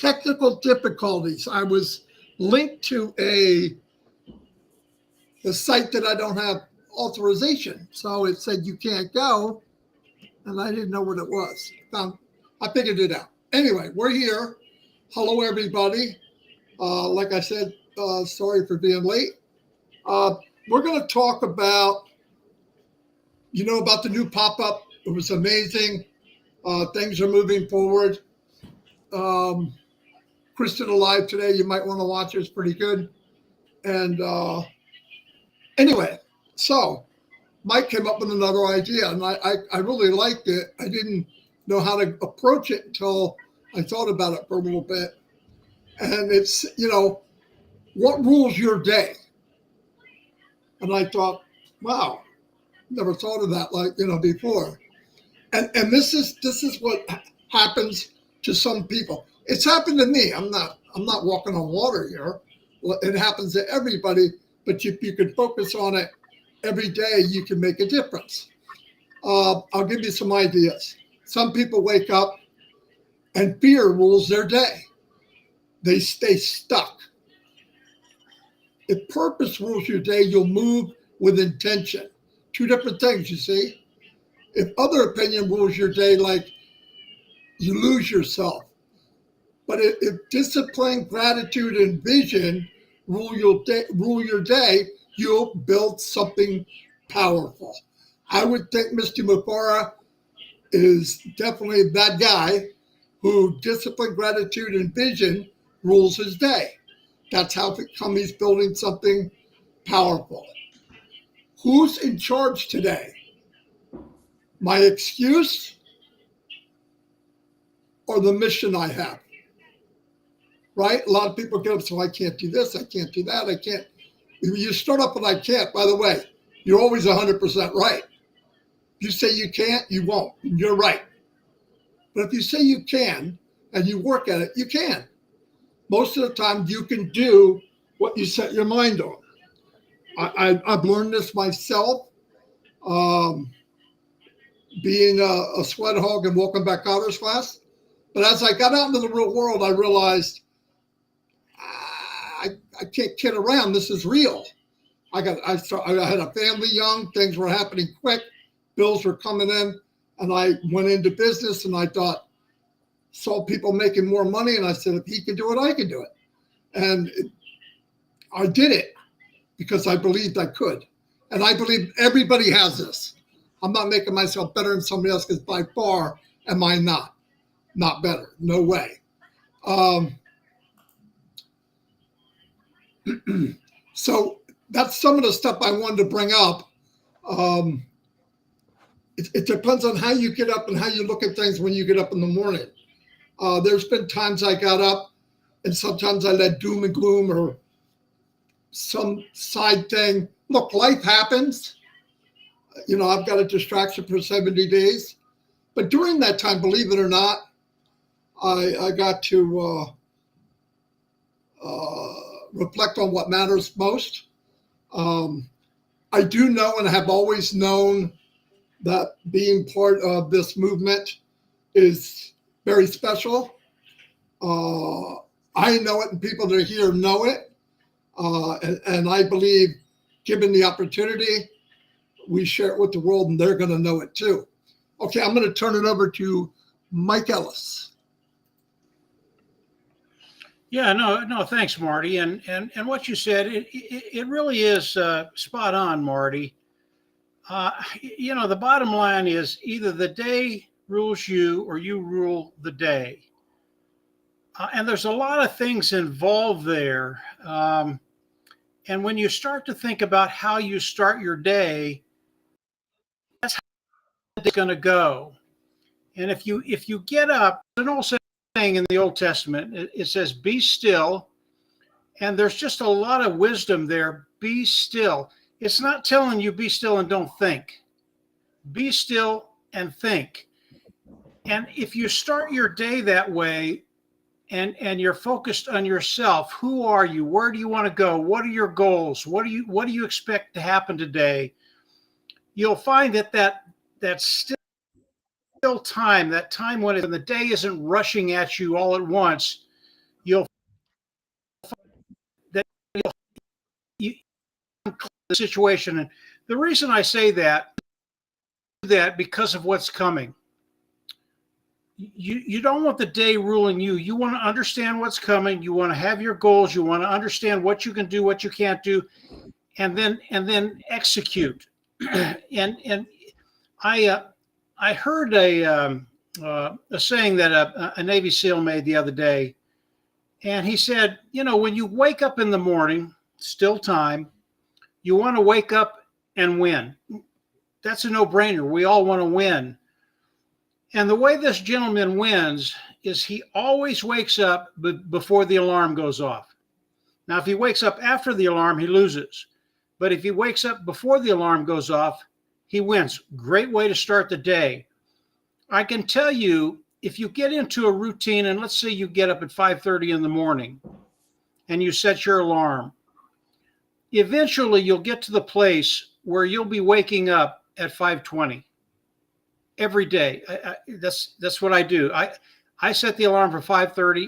technical difficulties. I was linked to a site that I don't have authorization. So it said you can't go, and I didn't know what it was. I figured it out. Anyway, we're here. Hello, everybody. Like I said, sorry for being late. We're going to talk about, about the new pop-up. It was amazing. Things are moving forward. Kristen Alive today, you might want to watch it. It's pretty good. And anyway, so Mike came up with another idea, and I really liked it. I didn't know how to approach it until I thought about it for a little bit. And it's, what rules your day? And I thought, wow, never thought of that before. And this is what happens to some people. It's happened to me. I'm not walking on water here. It happens to everybody, but if you can focus on it every day, you can make a difference. I'll give you some ideas. Some people wake up and fear rules their day. They stay stuck. If purpose rules your day, you'll move with intention. Two different things, you see. If other opinion rules your day, like you lose yourself. But if discipline, gratitude, and vision rule your day, you'll build something powerful. I would think Mr. Mufara is definitely that guy who discipline, gratitude, and vision rules his day. That's how come he's building something powerful. Who's in charge today? My excuse or the mission I have? Right? A lot of people get up, so I can't do this, I can't do that, I can't. If you start up with I can't, by the way, you're always 100% right. If you say you can't, you won't. You're right. But if you say you can and you work at it, you can. Most of the time, you can do what you set your mind on. I've learned this myself, being a sweat hog and welcome back Otters class. But as I got out into the real world, I realized I can't kid around. This is real. I had a family young. Things were happening quick. Bills were coming in, and I went into business. And I saw people making more money, and I said, if he can do it, I can do it. And I did it because I believed I could, and I believe everybody has this. I'm not making myself better than somebody else, because by far am I not better. No way. So that's some of the stuff I wanted to bring up. It depends on how you get up and how you look at things when you get up in the morning. There's been times I got up and sometimes I let doom and gloom or some side thing. Look, life happens. I've got a distraction for 70 days. But during that time, believe it or not, I got to reflect on what matters most. I do know and have always known that being part of this movement is very special. I know it, and people that are here know it. And I believe, given the opportunity, we share it with the world, and they're going to know it too. Okay, I'm going to turn it over to Mike Ellis. Yeah, no, thanks, Marty. And what you said, it really is spot on, Marty. The bottom line is either the day rules you or you rule the day. And there's a lot of things involved there. And when you start to think about how you start your day, that's how it's going to go. And if you get up, an old saying in the Old Testament, it says, be still. And there's just a lot of wisdom there. Be still. It's not telling you be still and don't think. Be still and think. And if you start your day that way, and you're focused on yourself, who are you? Where do you want to go? What are your goals? What do you expect to happen today? You'll find that still time, that time when the day isn't rushing at you all at once, the situation. And the reason I say that because of what's coming. You don't want the day ruling you. You want to understand what's coming. You want to have your goals. You want to understand what you can do, what you can't do, and then execute. and I heard a saying that a Navy SEAL made the other day, and he said, when you wake up in the morning, still time, you want to wake up and win. That's a no-brainer. We all want to win. And the way this gentleman wins is he always wakes up before the alarm goes off. Now, if he wakes up after the alarm, he loses. But if he wakes up before the alarm goes off, he wins. Great way to start the day. I can tell you, if you get into a routine, and let's say you get up at 5:30 in the morning and you set your alarm, eventually you'll get to the place where you'll be waking up at 5:20. Every day. That's what I do. I set the alarm for 5:30.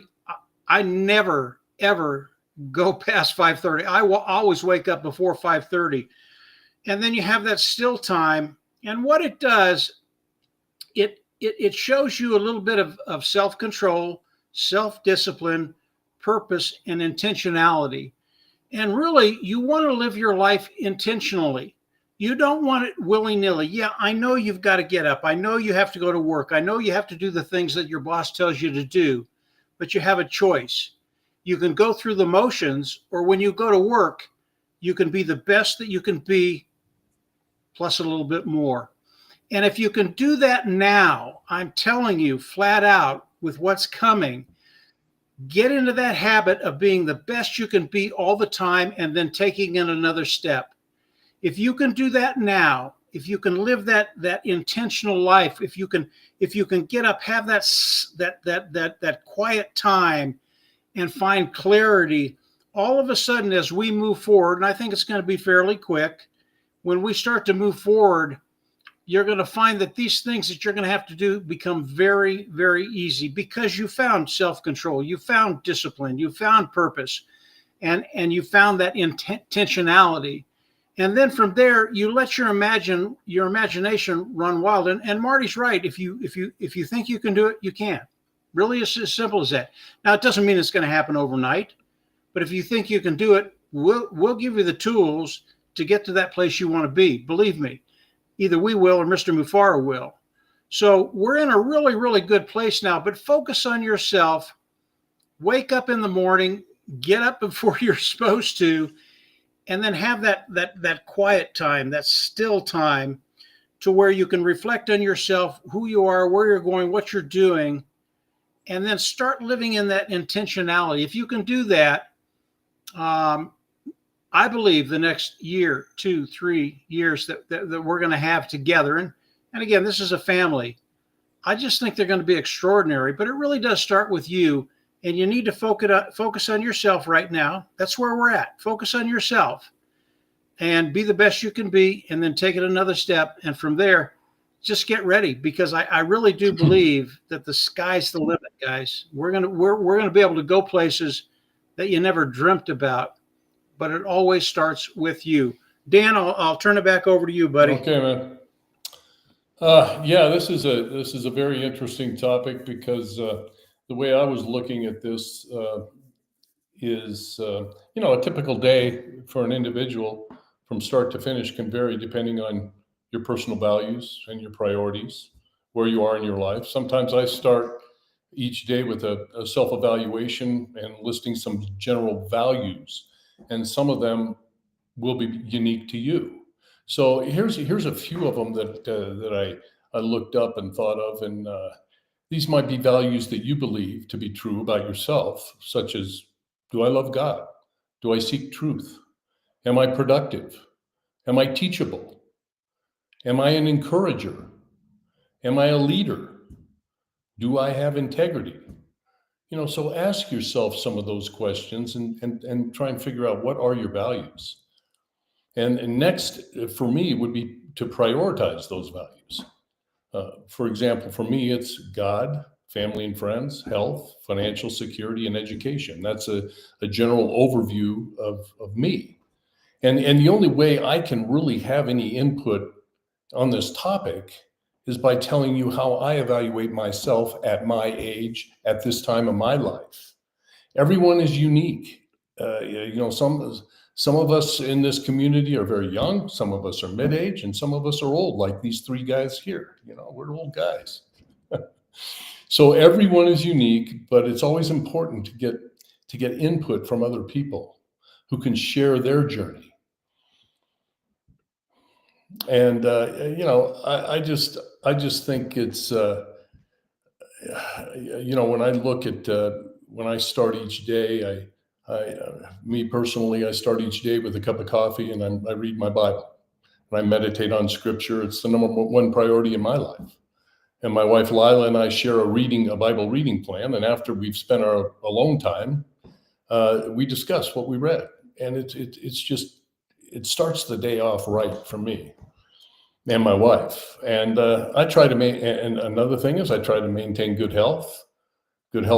I never, ever go past 5:30. I will always wake up before 5:30. And then you have that still time. And what it does, it shows you a little bit of self-control, self-discipline, purpose, and intentionality. And really, you want to live your life intentionally. You don't want it willy-nilly. Yeah, I know you've got to get up. I know you have to go to work. I know you have to do the things that your boss tells you to do, but you have a choice. You can go through the motions, or when you go to work, you can be the best that you can be, plus a little bit more. And if you can do that now, I'm telling you flat out with what's coming, get into that habit of being the best you can be all the time and then taking in another step. If you can do that now, if you can live that intentional life, if you can get up, have that quiet time and find clarity, all of a sudden as we move forward, and I think it's going to be fairly quick, when we start to move forward, you're going to find that these things that you're going to have to do become very, very easy because you found self-control, you found discipline, you found purpose, and you found that intentionality. And then from there, you let your imagination run wild. And Marty's right. If you think you can do it, you can. Really, it's as simple as that. Now, it doesn't mean it's going to happen overnight, but if you think you can do it, we'll give you the tools to get to that place you want to be. Believe me, either we will or Mr. Mufara will. So we're in a really, really good place now. But focus on yourself. Wake up in the morning. Get up before you're supposed to. And then have that quiet time, that still time, to where you can reflect on yourself, who you are, where you're going, what you're doing, and then start living in that intentionality. If you can do that, I believe the next year, 2, 3 years that we're going to have together, and again, this is a family, I just think they're going to be extraordinary, but it really does start with you. And you need to focus on yourself right now. That's where we're at. Focus on yourself and be the best you can be, and then take it another step. And from there, just get ready, because I really do believe that the sky's the limit, guys. We're gonna be able to go places that you never dreamt about, but it always starts with you. Dan, I'll turn it back over to you, buddy. Okay, man. Yeah, this is a very interesting topic because the way I was looking at this is, a typical day for an individual from start to finish can vary depending on your personal values and your priorities, where you are in your life. Sometimes I start each day with a self-evaluation and listing some general values, and some of them will be unique to you. So here's a few of them that I looked up and thought of, and these might be values that you believe to be true about yourself, such as, do I love God? Do I seek truth? Am I productive? Am I teachable? Am I an encourager? Am I a leader? Do I have integrity? So ask yourself some of those questions and try and figure out, what are your values? And next for me would be to prioritize those values. For example, for me, it's God, family and friends, health, financial security, and education. That's a general overview of me. And the only way I can really have any input on this topic is by telling you how I evaluate myself at my age, at this time of my life. Everyone is unique. Some of us in this community are very young, some of us are mid-age, and some of us are old, like these three guys here. We're old guys. So everyone is unique, but it's always important to get input from other people who can share their journey. And I just think it's when I look at when I start each day, me personally, I start each day with a cup of coffee and I read my Bible and I meditate on Scripture. It's the number one priority in my life. And my wife Lila and I share a Bible reading plan. And after we've spent our alone time, we discuss what we read. And it starts the day off right for me and my wife. And and another thing is I try to maintain good health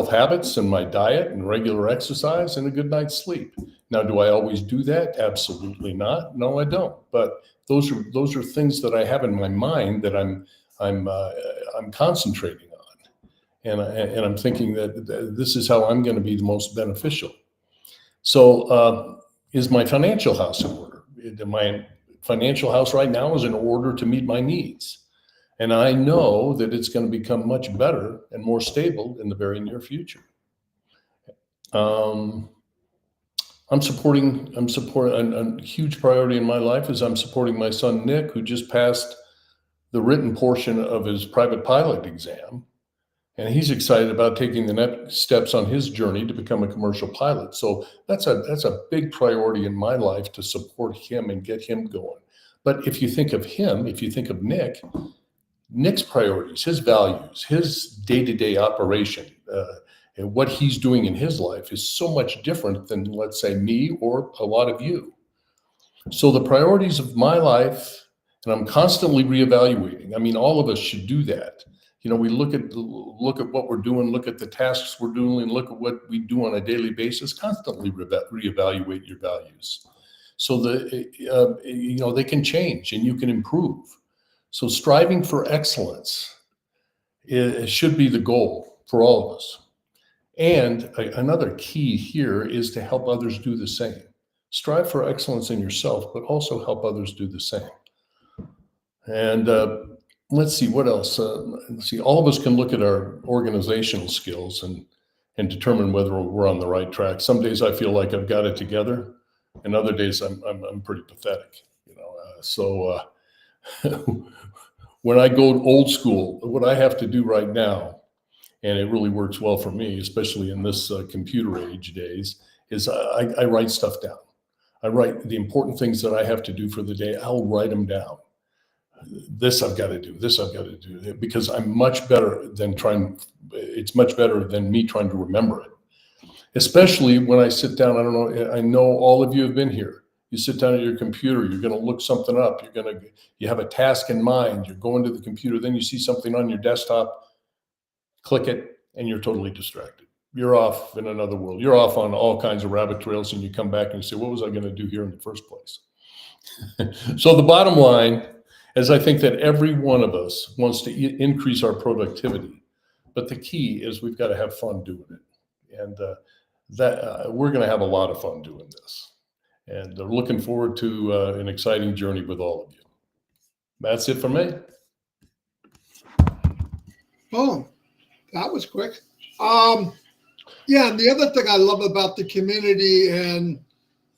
habits in my diet and regular exercise and a good night's sleep. Now, do I always do that? Absolutely not. No, I don't. But those are things that I have in my mind that I'm concentrating on, and I'm thinking that this is how I'm going to be the most beneficial. So, is my financial house in order? My financial house right now is in order to meet my needs. And I know that it's going to become much better and more stable in the very near future. I'm supporting a huge priority in my life is I'm supporting my son, Nick, who just passed the written portion of his private pilot exam. And he's excited about taking the next steps on his journey to become a commercial pilot. So that's a big priority in my life to support him and get him going. But if you think of Nick's priorities, his values, his day-to-day operation, and what he's doing in his life is so much different than, let's say, me or a lot of you. So the priorities of my life, and I'm constantly reevaluating. I mean, all of us should do that. We look at what we're doing, look at the tasks we're doing, and look at what we do on a daily basis. Constantly reevaluate your values, so that they can change and you can improve. So striving for excellence should be the goal for all of us. And another key here is to help others do the same. Strive for excellence in yourself, but also help others do the same. And let's see, what else? All of us can look at our organizational skills and determine whether we're on the right track. Some days I feel like I've got it together, and other days I'm pretty pathetic. When I go old school, what I have to do right now, and it really works well for me, especially in this computer age days, is I write stuff down. I write the important things that I have to do for the day. I'll write them down. This I've got to do, this I've got to do, because it's much better than me trying to remember it. Especially when I sit down, I know all of you have been here. You sit down at your computer, you're going to look something up. You have a task in mind. You're going to the computer, then you see something on your desktop, click it, and you're totally distracted. You're off in another world. You're off on all kinds of rabbit trails, and you come back and you say, what was I going to do here in the first place? So the bottom line is I think that every one of us wants to increase our productivity. But the key is we've got to have fun doing it. And we're going to have a lot of fun doing this. And looking forward to an exciting journey with all of you. That's it for me. Oh, that was quick. Yeah, and the other thing I love about the community and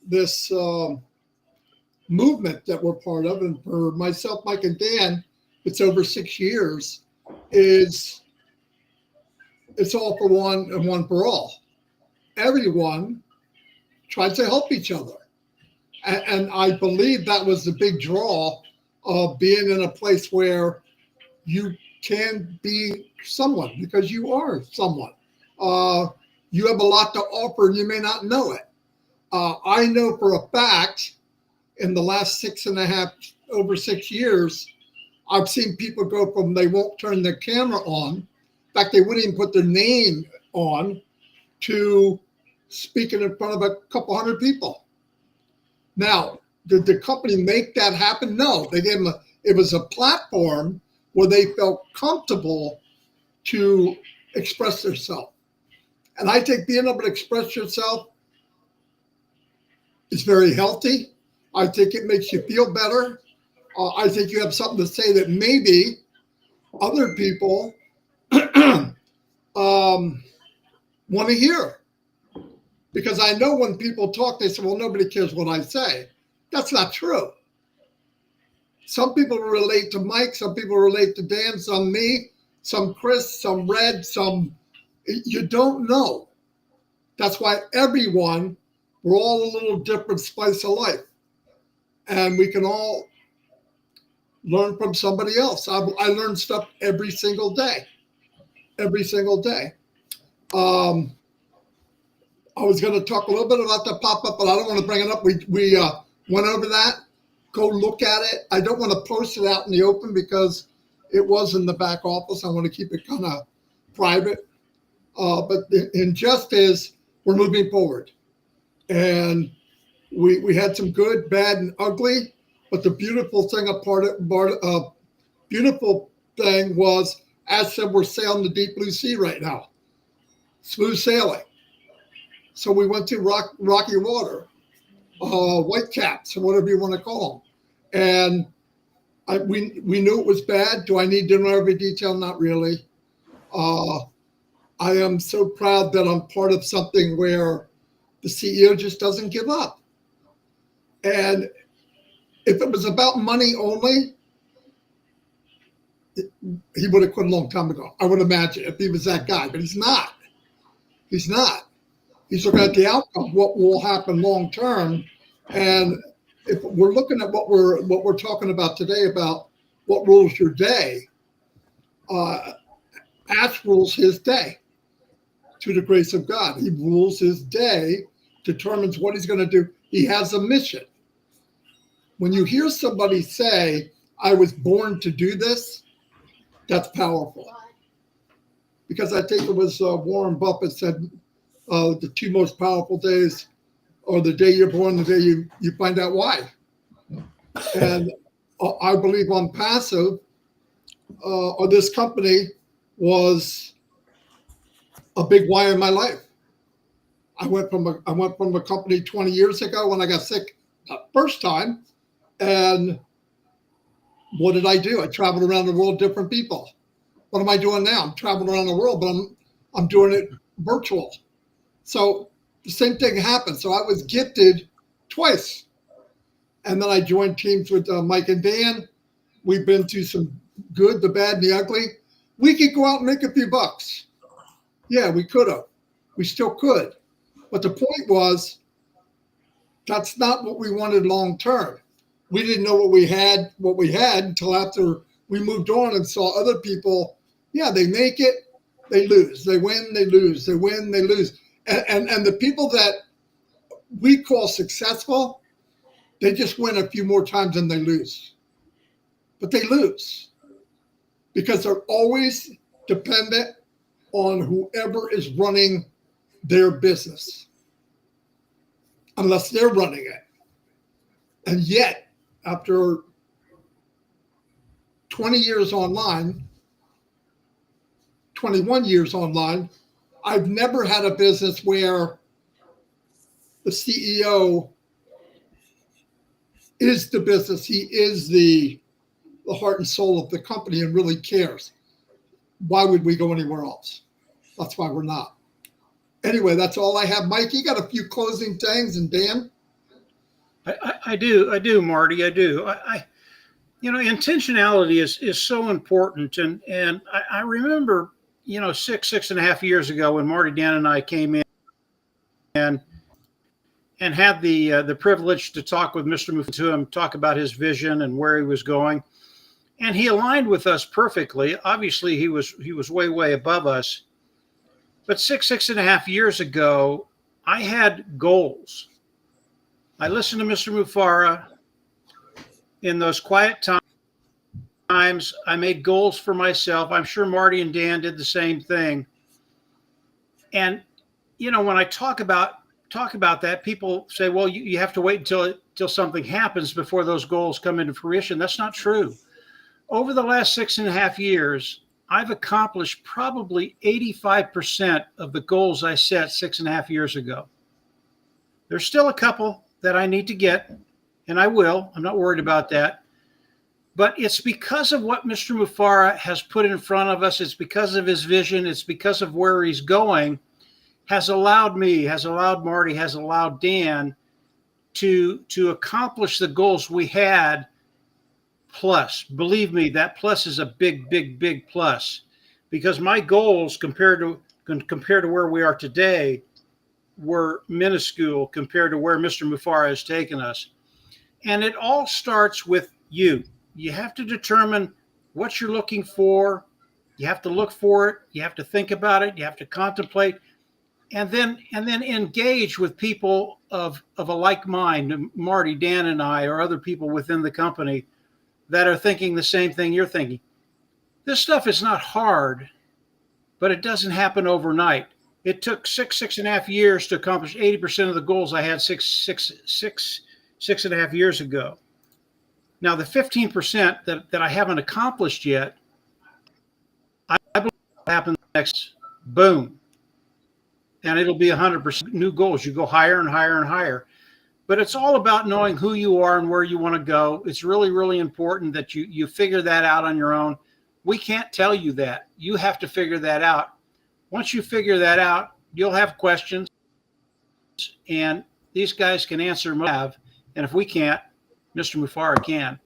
this movement that we're part of, and for myself, Mike, and Dan, it's over 6 years, is it's all for one and one for all. Everyone tries to help each other. And I believe that was the big draw of being in a place where you can be someone, because you are someone. You have a lot to offer and you may not know it. I know for a fact in the last over 6 years, I've seen people go from they won't turn their camera on, in fact, they wouldn't even put their name on, to speaking in front of a couple hundred people. Now, did the company make that happen? No, they gave them it was a platform where they felt comfortable to express themselves. And I think being able to express yourself is very healthy. I think it makes you feel better. I think you have something to say that maybe other people want to hear. Because I know when people talk, they say, well, nobody cares what I say. That's not true. Some people relate to Mike, some people relate to Dan, some me, some Chris, some Red, some, you don't know. That's why everyone, we're all a little different spice of life. And we can all learn from somebody else. I learn stuff every single day. Every single day. I was going to talk a little bit about the pop-up, but I don't want to bring it up. We went over that. Go look at it. I don't want to post it out in the open because it was in the back office. I want to keep it kind of private. But in just as we're moving forward. And we had some good, bad, and ugly. But the beautiful thing beautiful thing was, as said, we're sailing the deep blue sea right now. Smooth sailing. So we went to rocky water, white caps, or whatever you want to call them. And we knew it was bad. Do I need to know every detail? Not really. I am so proud that I'm part of something where the CEO just doesn't give up. And if it was about money only, he would have quit a long time ago. I would imagine if he was that guy, but he's not. He's not. He's looking at the outcome, what will happen long term. And if we're looking at what we're talking about today about what rules your day, Ash rules his day to the grace of God. He rules his day, determines what he's going to do. He has a mission. When you hear somebody say, I was born to do this, that's powerful. Because I think it was Warren Buffett said, the two most powerful days are the day you're born, the day you find out why. And I believe on passive, or this company was a big why in my life. I went from a company 20 years ago when I got sick the first time, and what did I do? I traveled around the world, different people. What am I doing now? I'm traveling around the world, but I'm doing it virtual. So the same thing happened. So I was gifted twice. And then I joined teams with Mike and Dan. We've been to some good, the bad, and the ugly. We could go out and make a few bucks. Yeah, we could have. We still could. But the point was, that's not what we wanted long term. We didn't know what we had until after we moved on and saw other people, yeah, they make it, they lose. They win, they lose. They win, they lose. And the people that we call successful, they just win a few more times than they lose. But they lose because they're always dependent on whoever is running their business, unless they're running it. And yet, after 20 years online, 21 years online, I've never had a business where the CEO is the business. He is the heart and soul of the company and really cares. Why would we go anywhere else? That's why we're not. Anyway, that's all I have. Mike, you got a few closing things, and Dan? I do, Marty. I do. Intentionality is so important. And I remember, 6.5 years ago when Marty, Dan, and I came in and had the privilege to talk with Mr. Mufatuham, talk about his vision and where he was going. And he aligned with us perfectly. Obviously, he was way, way above us. But 6.5 years ago, I had goals. I listened to Mr. Mufara. In those quiet times, I made goals for myself. I'm sure Marty and Dan did the same thing. And, when I talk about that, people say, well, you have to wait until till something happens before those goals come into fruition. That's not true. Over the last 6.5 years, I've accomplished probably 85% of the goals I set 6.5 years ago. There's still a couple that I need to get, and I will. I'm not worried about that. But it's because of what Mr. Mufareh has put in front of us. It's because of his vision. It's because of where he's going, has allowed me, has allowed Marty, has allowed Dan to accomplish the goals we had. Plus, believe me, that plus is a big, big, big plus, because my goals compared to where we are today were minuscule compared to where Mr. Mufareh has taken us. And it all starts with you. You have to determine what you're looking for. You have to look for it. You have to think about it. You have to contemplate, and then engage with people of a like mind, Marty, Dan, and I, or other people within the company that are thinking the same thing you're thinking. This stuff is not hard, but it doesn't happen overnight. It took 6.5 years to accomplish 80% of the goals I had 6.5 years ago. Now, the 15% that I haven't accomplished yet, I believe will happen next, boom. And it'll be 100% new goals. You go higher and higher and higher. But it's all about knowing who you are and where you want to go. It's really, really important that you figure that out on your own. We can't tell you that. You have to figure that out. Once you figure that out, you'll have questions, and these guys can answer them. And if we can't, Mr. Mufareh can.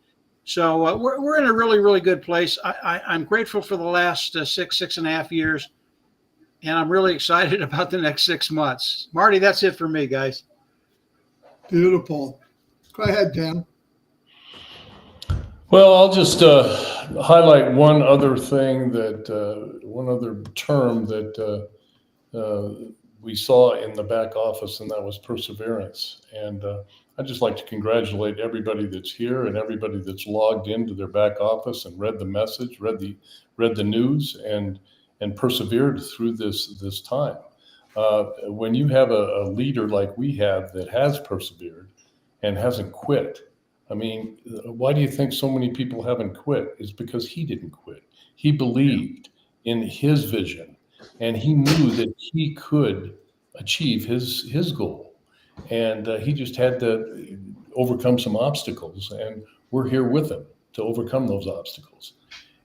So we're in a really, really good place. I'm grateful for the last 6.5 years, and I'm really excited about the next 6 months. Marty, that's it for me, guys. Beautiful. Go ahead, Dan. Well, I'll just highlight one other thing one other term that we saw in the back office, and that was perseverance. And I'd just like to congratulate everybody that's here and everybody that's logged into their back office and read the message, read the news, and persevered through this time. When you have a leader like we have that has persevered and hasn't quit, I mean, why do you think so many people haven't quit? It's because he didn't quit. He believed in his vision, and he knew that he could achieve his goal. And he just had to overcome some obstacles, and we're here with him to overcome those obstacles.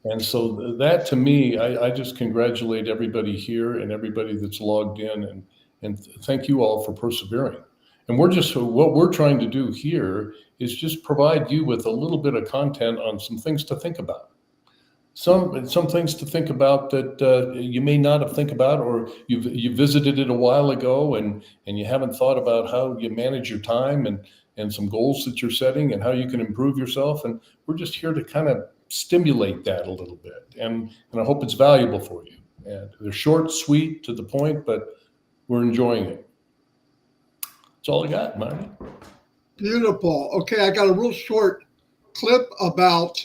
And so that, to me, I just congratulate everybody here and everybody that's logged in, and thank you all for persevering. And what we're trying to do here is just provide you with a little bit of content on some things to think about. Some things to think about that you may not have think about, or you visited it a while ago and you haven't thought about how you manage your time and some goals that you're setting and how you can improve yourself. And we're just here to kind of stimulate that a little bit. And I hope it's valuable for you. And they're short, sweet, to the point, but we're enjoying it. That's all I got, Marty. Beautiful. Okay, I got a real short clip about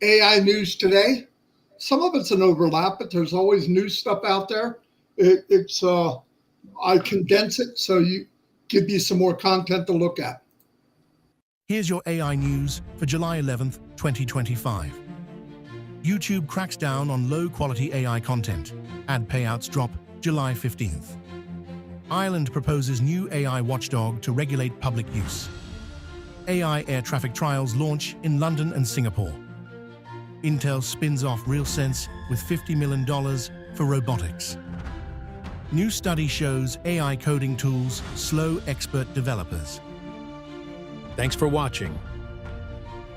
AI news today. Some of it's an overlap, but there's always new stuff out there. I condense it so you give you some more content to look at. Here's your AI news for July 11th, 2025. YouTube cracks down on low-quality AI content. Ad payouts drop July 15th. Ireland proposes new AI watchdog to regulate public use. AI air traffic trials launch in London and Singapore. Intel spins off RealSense with $50 million for robotics. New study shows AI coding tools slow expert developers. Thanks for watching.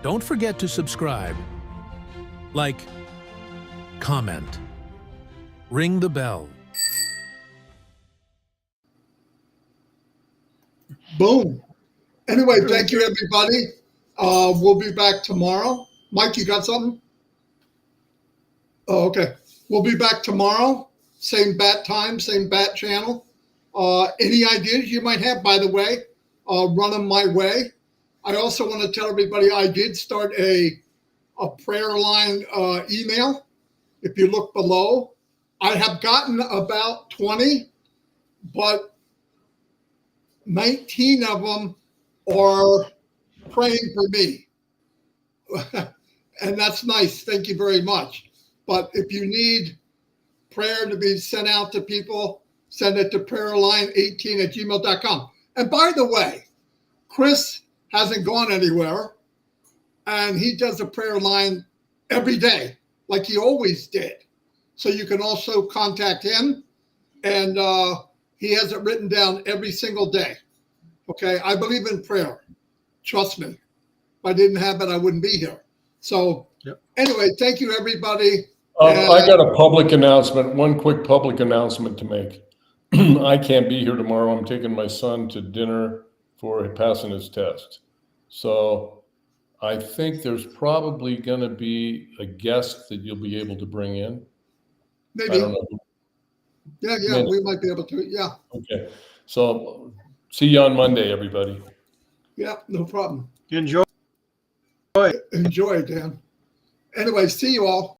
Don't forget to subscribe, like, comment, ring the bell. Boom. Anyway, thank you, everybody. We'll be back tomorrow. Mike, you got something? Oh, okay. We'll be back tomorrow. Same bat time, same bat channel. Any ideas you might have, by the way, run them my way. I also want to tell everybody I did start a prayer line email. If you look below, I have gotten about 20, but 19 of them or praying for me. And that's nice. Thank you very much. But if you need prayer to be sent out to people, send it to prayerline18@gmail.com. And by the way, Chris hasn't gone anywhere, and he does a prayer line every day, like he always did. So you can also contact him, and he has it written down every single day. Okay, I believe in prayer. Trust me. If I didn't have it, I wouldn't be here. So anyway, thank you, everybody. I got a public announcement, one quick public announcement to make. I can't be here tomorrow. I'm taking my son to dinner for passing his test. So I think there's probably going to be a guest that you'll be able to bring in. Maybe. I don't know. Yeah, Maybe. we might be able to. Yeah. Okay. So see you on Monday, everybody. Yeah, no problem. Enjoy. Enjoy, Dan. Anyway, see you all.